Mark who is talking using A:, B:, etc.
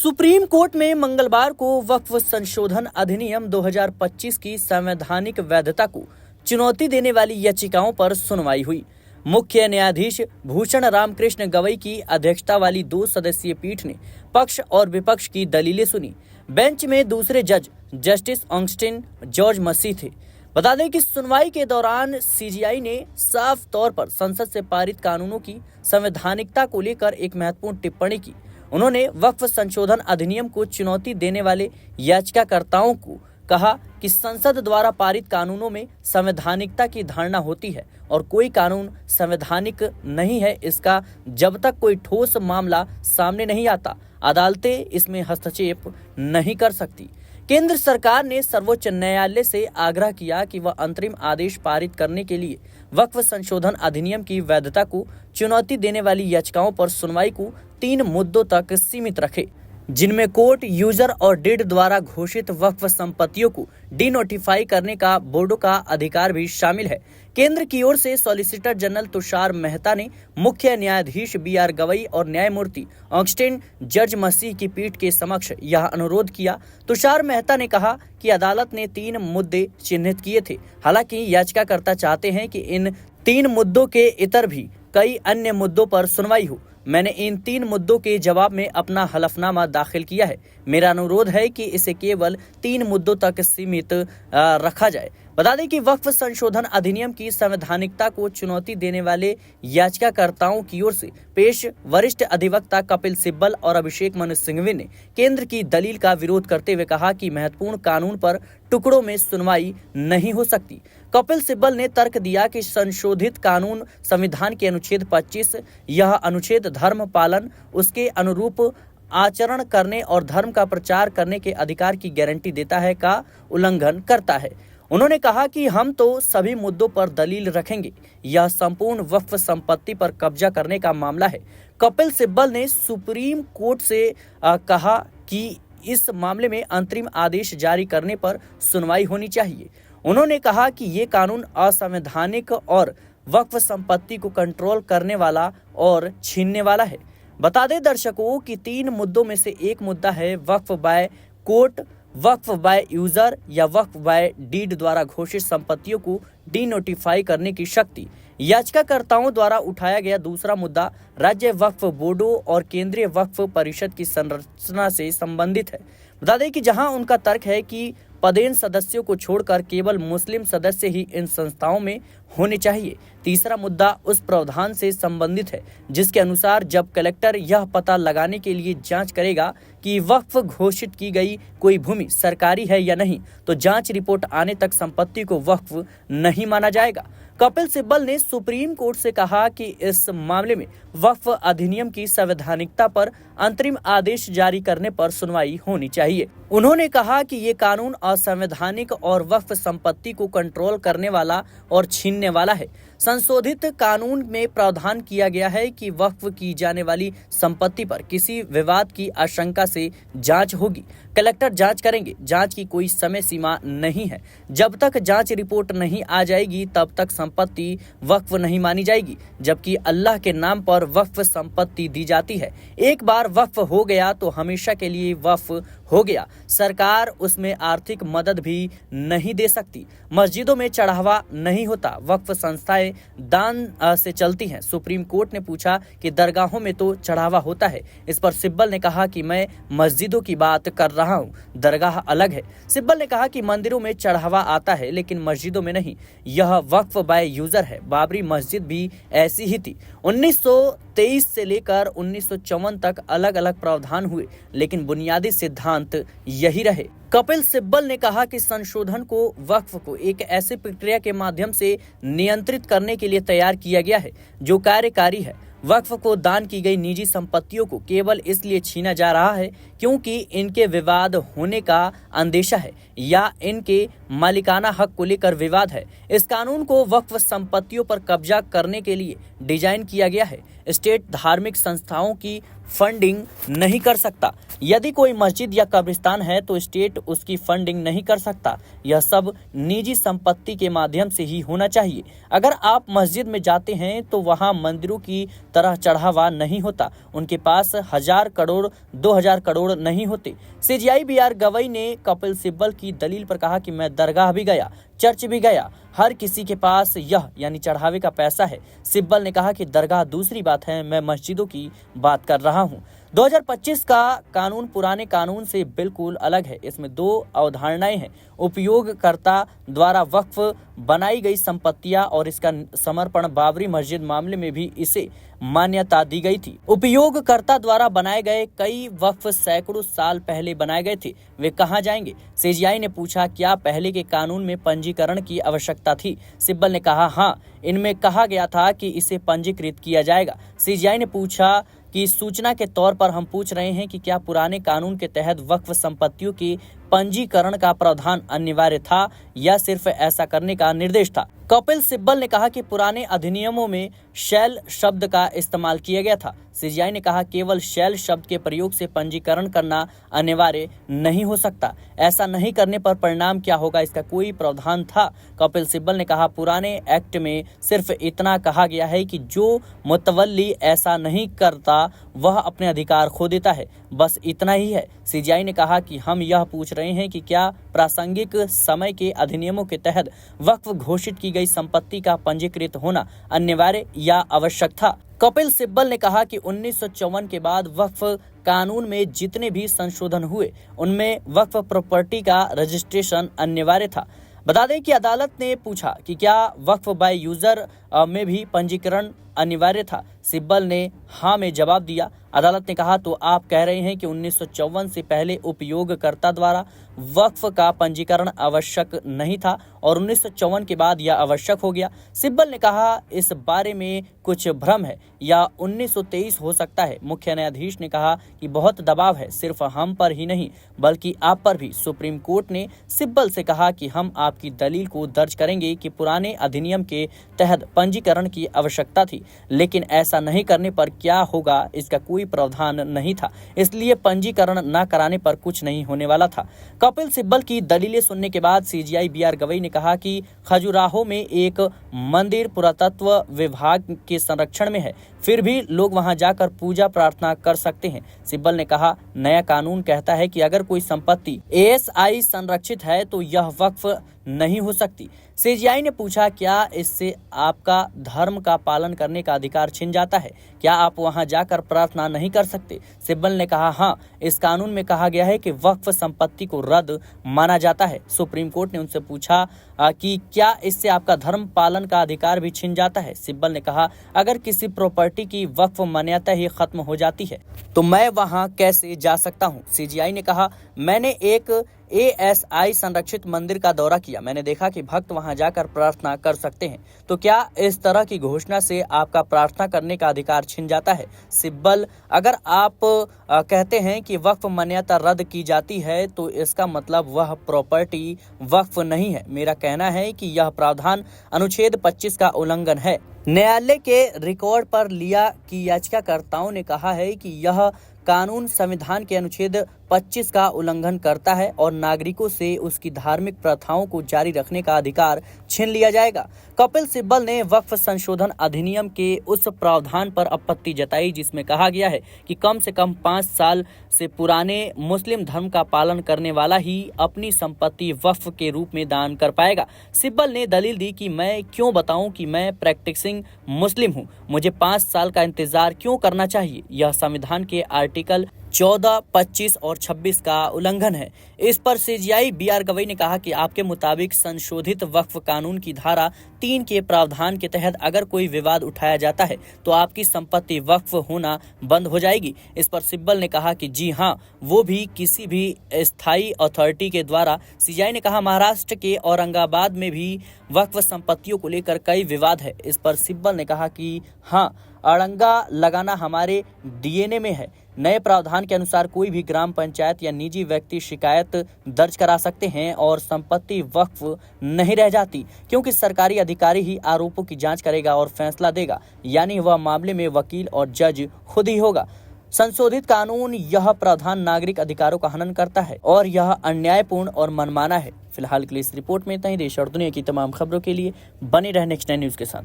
A: Supreme court में मंगलवार को वक्फ संशोधन अधिनियम 2025 की संवैधानिक वैधता को चुनौती देने वाली याचिकाओं पर सुनवाई हुई। मुख्य न्यायाधीश भूषण रामकृष्ण गवई की अध्यक्षता वाली 2 सदस्यीय पीठ ने पक्ष और विपक्ष की दलीलें सुनी। बेंच में दूसरे जज जस्टिस ऑगस्टिन जॉर्ज मसीह थे। बता दें कि सुनवाई के दौरान सीजीआई ने साफ तौर पर संसद से पारित कानूनों की संवैधानिकता को लेकर एक महत्वपूर्ण टिप्पणी की। उन्होंने वक्फ संशोधन अधिनियम को चुनौती देने वाले याचिकाकर्ताओं को कहा कि संसद द्वारा पारित कानूनों में संवैधानिकता की धारणा होती है और कोई कानून संवैधानिक नहीं है इसका जब तक कोई ठोस मामला सामने नहीं आता, अदालतें इसमें हस्तक्षेप नहीं कर सकती। केंद्र सरकार ने सर्वोच्च न्यायालय से आग्रह किया कि वह अंतरिम आदेश पारित करने के लिए वक्फ संशोधन अधिनियम की वैधता को चुनौती देने वाली याचिकाओं पर सुनवाई को 3 मुद्दों तक सीमित रखे, जिनमें कोर्ट यूजर और डीड द्वारा घोषित वक्फ संपत्तियों को डिनोटिफाई करने का बोर्डों का अधिकार भी शामिल है। केंद्र की ओर से सॉलिसिटर जनरल तुषार मेहता ने मुख्य न्यायाधीश BR गवई और न्यायमूर्ति ऑगस्टिन जॉर्ज मसीह की पीठ के समक्ष यह अनुरोध किया। तुषार मेहता ने कहा कि अदालत ने 3 मुद्दे चिन्हित किए थे। हालांकि याचिकाकर्ता चाहते हैं कि इन 3 मुद्दों के इतर भी कई अन्य मुद्दों पर सुनवाई हो। मैंने इन 3 मुद्दों के जवाब में अपना हलफनामा दाखिल किया है। मेरा अनुरोध है कि इसे केवल 3 मुद्दों तक सीमित रखा जाए। बता दें कि वक्फ संशोधन अधिनियम की संवैधानिकता को चुनौती देने वाले याचिकाकर्ताओं की ओर से पेश वरिष्ठ अधिवक्ता कपिल सिब्बल और अभिषेक मनु सिंघवी ने केंद्र की दलील का विरोध करते हुए कहा कि महत्वपूर्ण कानून पर टुकड़ों में सुनवाई नहीं हो सकती। कपिल सिब्बल ने तर्क दिया कि संशोधित कानून संविधान के अनुच्छेद 25 यह अनुच्छेद धर्म पालन, उसके अनुरूप आचरण करने और धर्म का प्रचार करने के अधिकार की गारंटी देता है का उल्लंघन करता है। उन्होंने कहा कि हम तो सभी मुद्दों पर दलील रखेंगे, यह संपूर्ण वक्फ संपत्ति पर कब्जा करने का मामला है। कपिल सिब्बल ने सुप्रीम कोर्ट से कहा कि इस मामले में अंतरिम आदेश जारी करने पर सुनवाई होनी चाहिए। उन्होंने कहा कि ये कानून असंवैधानिक और वक्फ संपत्ति को कंट्रोल करने वाला और छीनने वाला है। बता दें दर्शकों कि 3 मुद्दों में से एक मुद्दा है वक्फ बाय कोर्ट, वक्फ बाय यूजर या वक्फ बाय डीड द्वारा घोषित संपत्तियों को डिनोटिफाई करने की शक्ति। याचिकाकर्ताओं द्वारा उठाया गया दूसरा मुद्दा राज्य वक्फ बोर्डों और केंद्रीय वक्फ परिषद की संरचना से संबंधित है। बता दें कि जहां उनका तर्क है कि पदेन सदस्यों को छोड़कर केवल मुस्लिम सदस्य ही इन संस्थाओं में होने चाहिए। तीसरा मुद्दा उस प्रावधान से संबंधित है जिसके अनुसार जब कलेक्टर यह पता लगाने के लिए जांच करेगा कि वक्फ घोषित की गई कोई भूमि सरकारी है या नहीं, तो जांच रिपोर्ट आने तक संपत्ति को वक्फ नहीं माना जाएगा। कपिल सिब्बल ने सुप्रीम कोर्ट से कहा कि इस मामले में वक्फ अधिनियम की संवैधानिकता पर अंतरिम आदेश जारी करने पर सुनवाई होनी चाहिए। उन्होंने कहा कि ये कानून असंवैधानिक और वक्फ संपत्ति को कंट्रोल करने वाला और छीनने वाला है। संशोधित कानून में प्रावधान किया गया है कि वक्फ की जाने वाली संपत्ति पर किसी विवाद की आशंका से जांच होगी। कलेक्टर जांच करेंगे। जांच की कोई समय सीमा नहीं है। जब तक जांच रिपोर्ट नहीं आ जाएगी तब तक संपत्ति वक्फ नहीं मानी जाएगी, जबकि अल्लाह के नाम पर वक्फ संपत्ति दी जाती है। एक बार वक्फ हो गया तो हमेशा के लिए वक्फ हो गया। सरकार उसमें आर्थिक मदद भी नहीं दे सकती। मस्जिदों में चढ़ावा नहीं होता। वक्फ संस्थाएं दान से चलती हैं। सुप्रीम कोर्ट ने पूछा कि दरगाहों में तो चढ़ावा होता है। इस पर सिब्बल ने कहा कि मैं मस्जिदों की बात कर रहा हूं, दरगाह अलग है। सिब्बल ने कहा कि मंदिरों में चढ़ावा आता है लेकिन मस्जिदों में नहीं। यह वक्फ बाय यूजर है। बाबरी मस्जिद भी ऐसी ही थी। 1923 से लेकर 1954 तक अलग अलग प्रावधान हुए लेकिन बुनियादी सिद्धांत यही रहे। कपिल सिब्बल ने कहा कि संशोधन को वक्फ को एक ऐसी प्रक्रिया के माध्यम से नियंत्रित करने के लिए तैयार किया गया है जो कार्यकारी है। वक्फ को दान की गई निजी संपत्तियों को केवल इसलिए छीना जा रहा है क्योंकि इनके विवाद होने का अंदेशा है या इनके मालिकाना हक को लेकर विवाद है। इस कानून को वक्फ संपत्तियों पर कब्जा करने के लिए डिजाइन किया गया है। स्टेट धार्मिक संस्थाओं की फंडिंग नहीं कर सकता। यदि कोई मस्जिद या कब्रिस्तान है तो स्टेट उसकी फंडिंग नहीं कर सकता। यह सब निजी संपत्ति के माध्यम से ही होना चाहिए। अगर आप मस्जिद में जाते हैं तो वहां मंदिरों की तरह चढ़ावा नहीं होता। उनके पास 1000 करोड़ 2000 करोड़ नहीं होते। सीजीआई बीआर गवई ने कपिल सिब्बल की दलील पर कहा कि मैं दरगाह भी गया, चर्च भी गया, हर किसी के पास यह यानी चढ़ावे का पैसा है। सिब्बल ने कहा कि दरगाह दूसरी बात है, मैं मस्जिदों की बात कर रहा हूं। 2025 का कानून पुराने कानून से बिल्कुल अलग है। इसमें दो अवधारणाएं हैं। उपयोगकर्ता द्वारा वक्फ बनाई गई संपत्तियां और इसका समर्पण। बाबरी मस्जिद मामले में भी इसे मान्यता दी गई थी। उपयोगकर्ता द्वारा बनाए गए कई वक्फ सैकड़ों साल पहले बनाए गए थे, वे कहां जाएंगे? सीजीआई ने पूछा, क्या पहले के कानून में पंजीकरण की आवश्यकता थी? सिब्बल ने कहा, हाँ, इनमें कहा गया था कि इसे पंजीकृत किया जाएगा। सीजीआई ने पूछा कि सूचना के तौर पर हम पूछ रहे हैं कि क्या पुराने कानून के तहत वक्फ संपत्तियों के पंजीकरण का प्रावधान अनिवार्य था या सिर्फ ऐसा करने का निर्देश था? कपिल सिब्बल ने कहा कि पुराने अधिनियमों में शैल शब्द का इस्तेमाल किया गया था। सीजीआई ने कहा, केवल शैल शब्द के प्रयोग से पंजीकरण करना अनिवार्य नहीं हो सकता। ऐसा नहीं करने पर परिणाम क्या होगा, इसका कोई प्रावधान था? कपिल सिब्बल ने कहा, पुराने एक्ट में सिर्फ इतना कहा गया है कि जो मुतवल्ली ऐसा नहीं करता वह अपने अधिकार खो देता है, बस इतना ही है। सीजीआई ने कहा कि हम यह पूछ रहे हैं कि क्या प्रासंगिक समय के अधिनियमों के तहत वक्फ घोषित की गई संपत्ति का पंजीकृत होना अनिवार्य या आवश्यक था? कपिल सिब्बल ने कहा कि 1954 के बाद वक्फ कानून में जितने भी संशोधन हुए उनमें वक्फ प्रॉपर्टी का रजिस्ट्रेशन अनिवार्य था। बता दें कि अदालत ने पूछा कि क्या वक्फ बाय यूजर में भी पंजीकरण अनिवार्य था? सिब्बल ने हाँ में जवाब दिया। अदालत ने कहा, तो आप कह रहे हैं कि 1954 से पहले उपयोगकर्ता द्वारा वक्फ का पंजीकरण आवश्यक नहीं था और 1954 के बाद यह आवश्यक हो गया। सिब्बल ने कहा, इस बारे में कुछ भ्रम है या 1923 हो सकता है। मुख्य न्यायाधीश ने कहा कि बहुत दबाव है, सिर्फ हम पर ही नहीं बल्कि आप पर भी। सुप्रीम कोर्ट ने सिब्बल से कहा कि हम आपकी दलील को दर्ज करेंगे कि पुराने अधिनियम के तहत पंजीकरण की आवश्यकता थी, लेकिन ऐसा नहीं करने पर क्या होगा इसका कोई प्रावधान नहीं था, इसलिए पंजीकरण न कराने पर कुछ नहीं होने वाला था। कपिल सिब्बल की दलीलें सुनने के बाद सीजीआई बीआर गवई ने कहा कि खजुराहो में एक मंदिर पुरातत्व विभाग के संरक्षण में है, फिर भी लोग वहां जाकर पूजा प्रार्थना कर सकते हैं। सिब्बल ने कहा, नया कानून कहता है कि अगर कोई संपत्ति एएसआई संरक्षित है तो यह वक्फ नहीं हो सकती। सीजीआई ने पूछा, क्या इससे आपका धर्म का पालन करने का अधिकार छिन जाता है? क्या आप वहां जाकर प्रार्थना नहीं कर सकते? सिब्बल ने कहा, हाँ, इस कानून में कहा गया है कि वक्फ संपत्ति को रद्द माना जाता है। सुप्रीम कोर्ट ने उनसे पूछा कि क्या इससे आपका धर्म पालन का अधिकार भी छिन जाता है? सिब्बल ने कहा, अगर किसी प्रॉपर्टी की वक्फ मान्यता ही खत्म हो जाती है तो मैं वहां कैसे जा सकता हूं? सीजीआई ने कहा, मैंने एक एएसआई संरक्षित मंदिर का दौरा किया, मैंने देखा कि भक्त वहां जाकर प्रार्थना कर सकते हैं, तो क्या इस तरह की घोषणा से आपका प्रार्थना करने का अधिकार छिन जाता है? सिब्बल, अगर आप कहते हैं कि वक्फ मान्यता रद्द की जाती है तो इसका मतलब वह प्रॉपर्टी वक्फ नहीं है। मेरा कहना है कि यह प्रावधान अनुच्छेद 25 का उल्लंघन है। न्यायालय के रिकॉर्ड पर लिया कि याचिकाकर्ताओं ने कहा है कि यह कानून संविधान के अनुच्छेद 25 का उल्लंघन करता है और नागरिकों से उसकी धार्मिक प्रथाओं को जारी रखने का अधिकार छीन लिया जाएगा। कपिल सिब्बल ने वक्फ संशोधन अधिनियम के उस प्रावधान पर आपत्ति जताई जिसमें कहा गया है कि कम से कम 5 साल से पुराने मुस्लिम धर्म का पालन करने वाला ही अपनी संपत्ति वक्फ के रूप में दान कर पाएगा। सिब्बल ने दलील दी कि मैं क्यों बताऊं कि मैं प्रैक्टिसिंग मुस्लिम हूं, मुझे 5 साल का इंतजार क्यों करना चाहिए? यह संविधान के आर्टिकल 14, 25 और 26 का उल्लंघन है। इस पर सीजीआई बीआर गवई ने कहा कि आपके मुताबिक संशोधित वक्फ कानून की धारा 3 के प्रावधान के तहत अगर कोई विवाद उठाया जाता है तो आपकी संपत्ति वक्फ होना बंद हो जाएगी। इस पर सिब्बल ने कहा कि जी हाँ, वो भी किसी भी स्थायी अथॉरिटी के द्वारा। सीजीआई ने कहा, महाराष्ट्र के औरंगाबाद में भी वक्फ संपत्तियों को लेकर कई विवाद है। इस पर सिब्बल ने कहा कि हाँ, अड़ंगा लगाना हमारे डीएनए में है। नए प्रावधान के अनुसार कोई भी ग्राम पंचायत या निजी व्यक्ति शिकायत दर्ज करा सकते हैं और संपत्ति वक्फ नहीं रह जाती, क्योंकि सरकारी अधिकारी ही आरोपों की जांच करेगा और फैसला देगा, यानी वह मामले में वकील और जज खुद ही होगा। संशोधित कानून यह प्रावधान नागरिक अधिकारों का हनन करता है और यह अन्यायपूर्ण और मनमाना है। फिलहाल के लिए इस रिपोर्ट में इतना ही। देश और दुनिया की तमाम खबरों के लिए बने रहें नेक्स्ट 9 न्यूज के साथ।